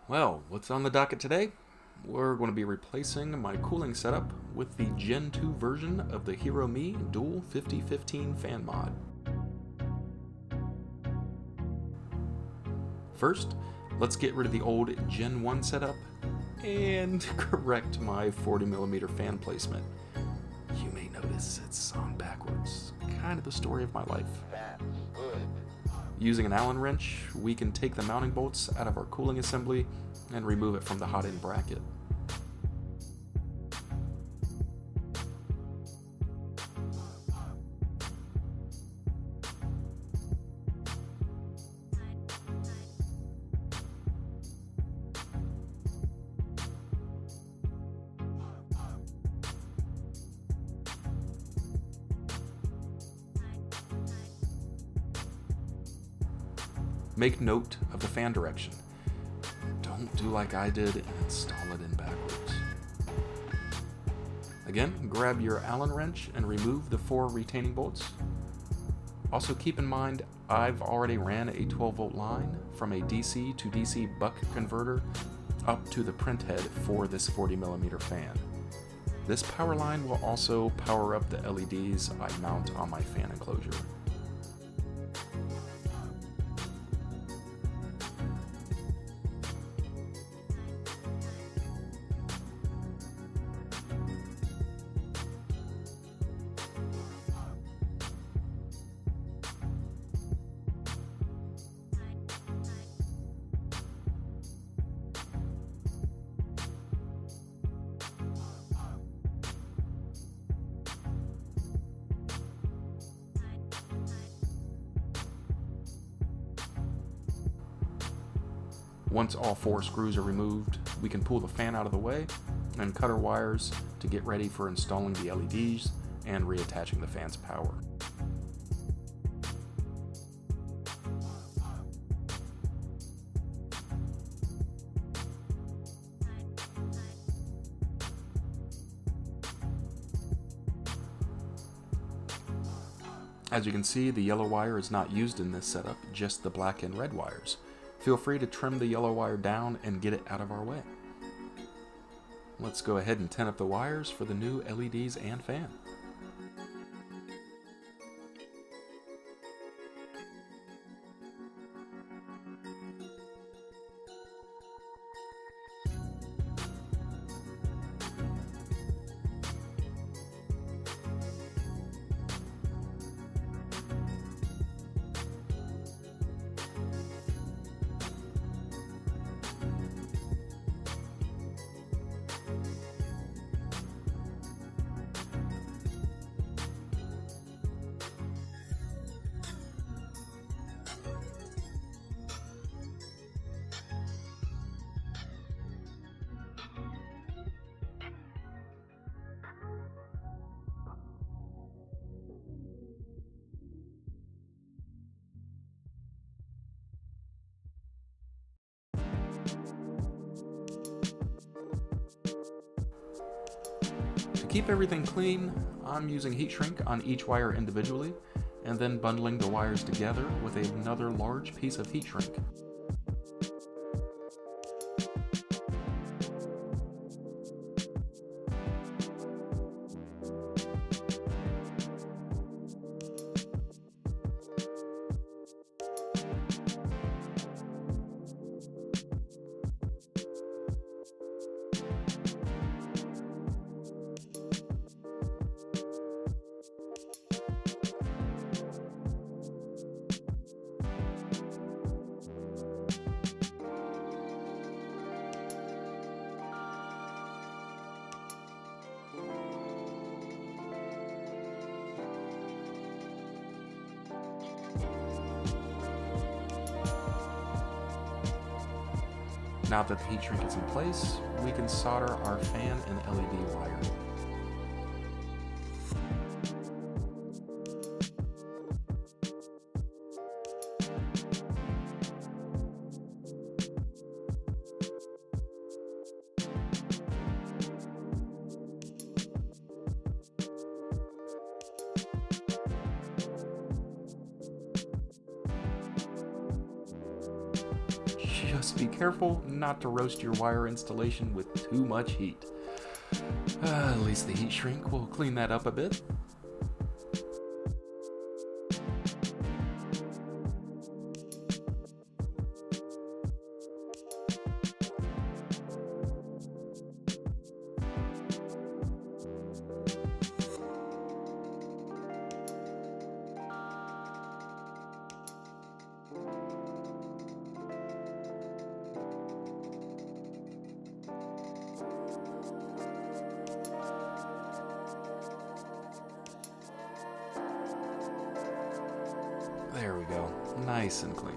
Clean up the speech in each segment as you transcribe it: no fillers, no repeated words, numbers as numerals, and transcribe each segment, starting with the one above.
Well, what's on the docket today? We're going to be replacing my cooling setup with the Gen 2 version of the Hero Me Dual 5015 fan mod. First, let's get rid of the old Gen 1 setup and correct my 40mm fan placement. You may notice it's on backwards, kind of the story of my life. Using an Allen wrench, we can take the mounting bolts out of our cooling assembly and remove it from the hot end bracket. Make note of the fan direction. Don't do like I did and install it in backwards. Again, grab your Allen wrench and remove the 4 retaining bolts. Also keep in mind, I've already ran a 12-volt line from a DC to DC buck converter up to the print head for this 40mm fan. This power line will also power up the LEDs I mount on my fan enclosure. Once all 4 screws are removed, we can pull the fan out of the way and cut our wires to get ready for installing the LEDs and reattaching the fan's power. As you can see, the yellow wire is not used in this setup, just the black and red wires. Feel free to trim the yellow wire down and get it out of our way. Let's go ahead and tin up the wires for the new LEDs and fan. To keep everything clean, I'm using heat shrink on each wire individually, and then bundling the wires together with another large piece of heat shrink. Now that the heat shrink is in place, we can solder our fan and LED wire. Just be careful not to roast your wire installation with too much heat. At least the heat shrink will clean that up a bit. There we go, nice and clean.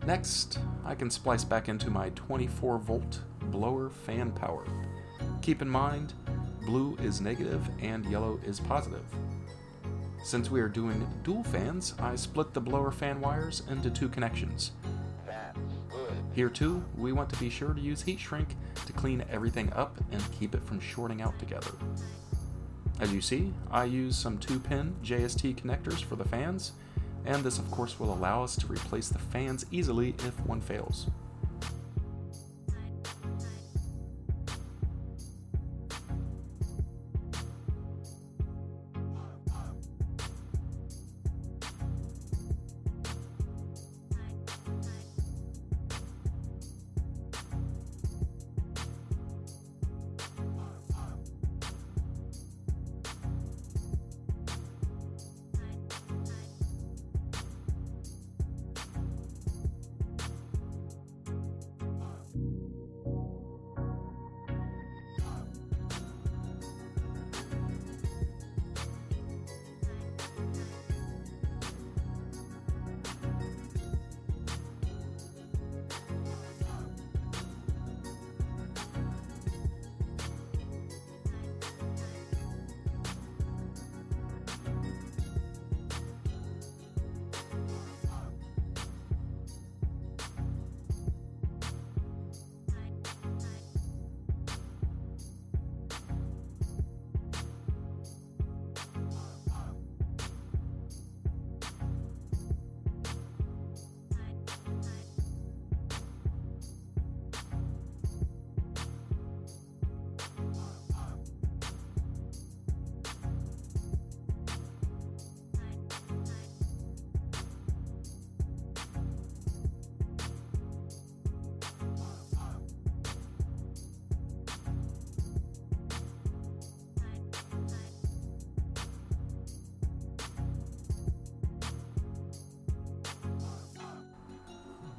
Next, I can splice back into my 24 volt blower fan power. Keep in mind, blue is negative and yellow is positive. Since we are doing dual fans, I split the blower fan wires into 2 connections. Here too, we want to be sure to use heat shrink to clean everything up and keep it from shorting out together. As you see, I use some 2-pin JST connectors for the fans, and this of course will allow us to replace the fans easily if one fails.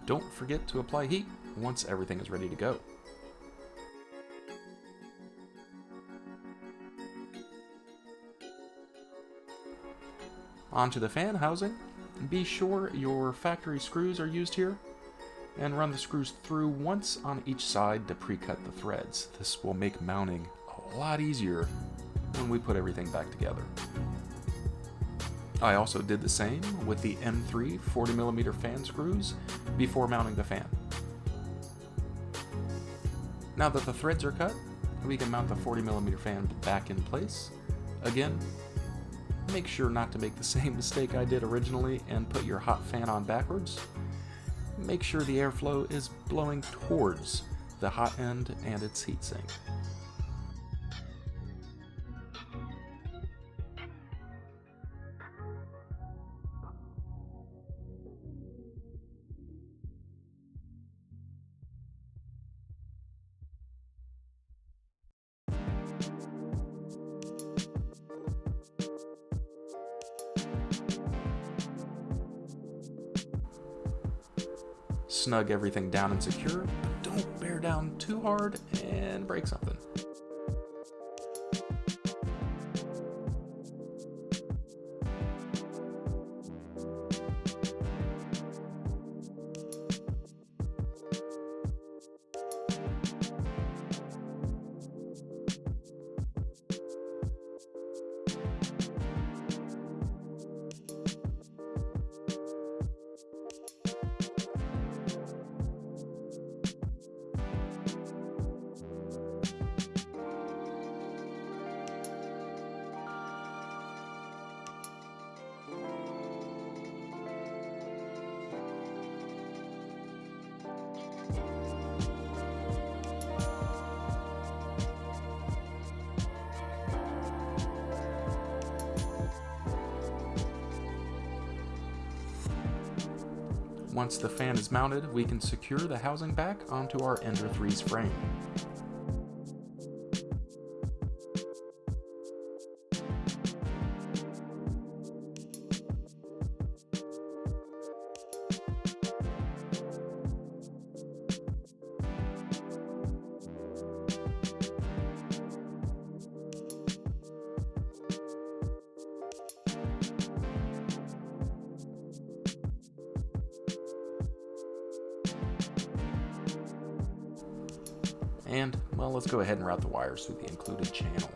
Don't forget to apply heat once everything is ready to go. Onto the fan housing. Be sure your factory screws are used here, and run the screws through once on each side to pre-cut the threads. This will make mounting a lot easier when we put everything back together. I also did the same with the M3 40mm fan screws before mounting the fan. Now that the threads are cut, we can mount the 40mm fan back in place. Again, make sure not to make the same mistake I did originally and put your hot fan on backwards. make sure the airflow is blowing towards the hot end and its heatsink. Snug everything down and secure, but don't bear down too hard and break something. Once the fan is mounted, we can secure the housing back onto our Ender 3's frame. And, well, let's go ahead and route the wires through the included channel.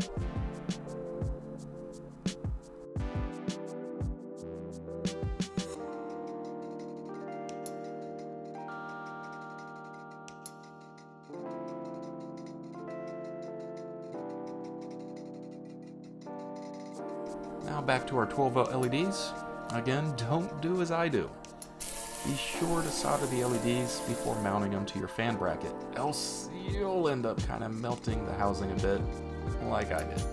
Now back to our 12-volt LEDs. Again, don't do as I do. Be sure to solder the LEDs before mounting them to your fan bracket, else you'll end up kind of melting the housing a bit, like I did.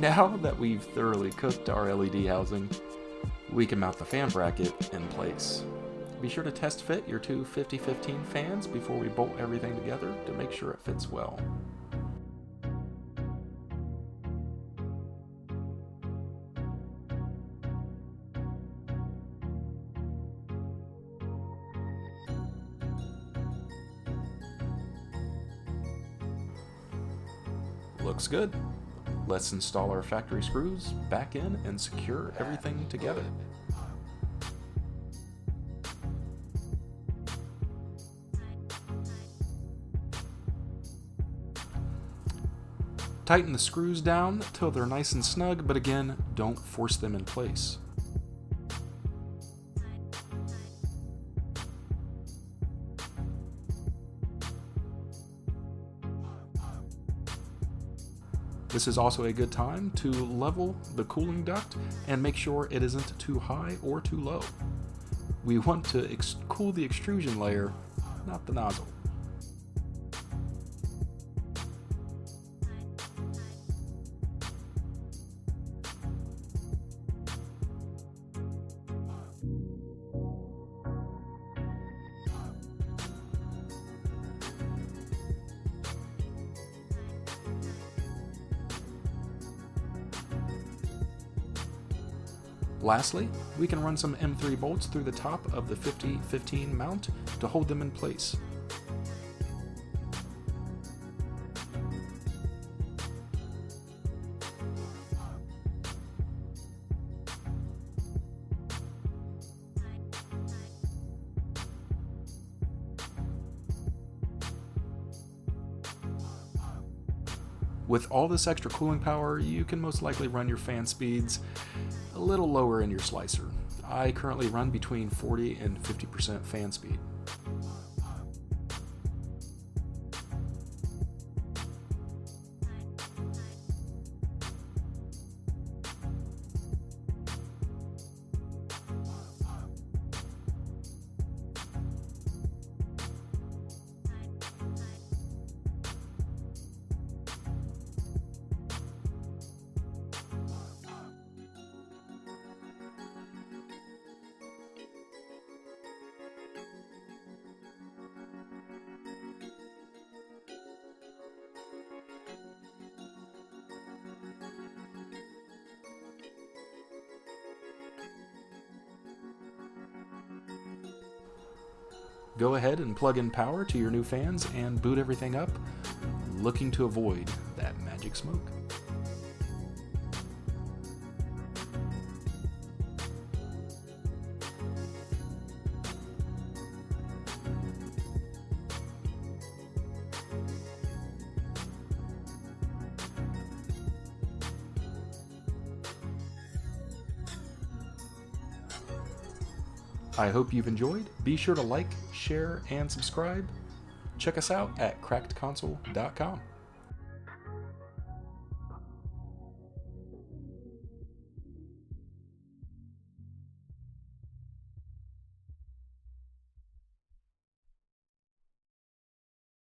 Now that we've thoroughly cooked our LED housing, we can mount the fan bracket in place. Be sure to test fit your two 50-15 fans before we bolt everything together to make sure it fits well. Looks good. Let's install our factory screws back in and secure everything together. Tighten the screws down till they're nice and snug, but again, don't force them in place. This is also a good time to level the cooling duct and make sure it isn't too high or too low. We want to cool the extrusion layer, not the nozzle. Lastly, we can run some M3 bolts through the top of the 50-15 mount to hold them in place. With all this extra cooling power, you can most likely run your fan speeds a little lower in your slicer. I currently run between 40 and 50% fan speed. Go ahead and plug in power to your new fans and boot everything up, looking to avoid that magic smoke. I hope you've enjoyed. Be sure to like, share, and subscribe. Check us out at crackedconsole.com.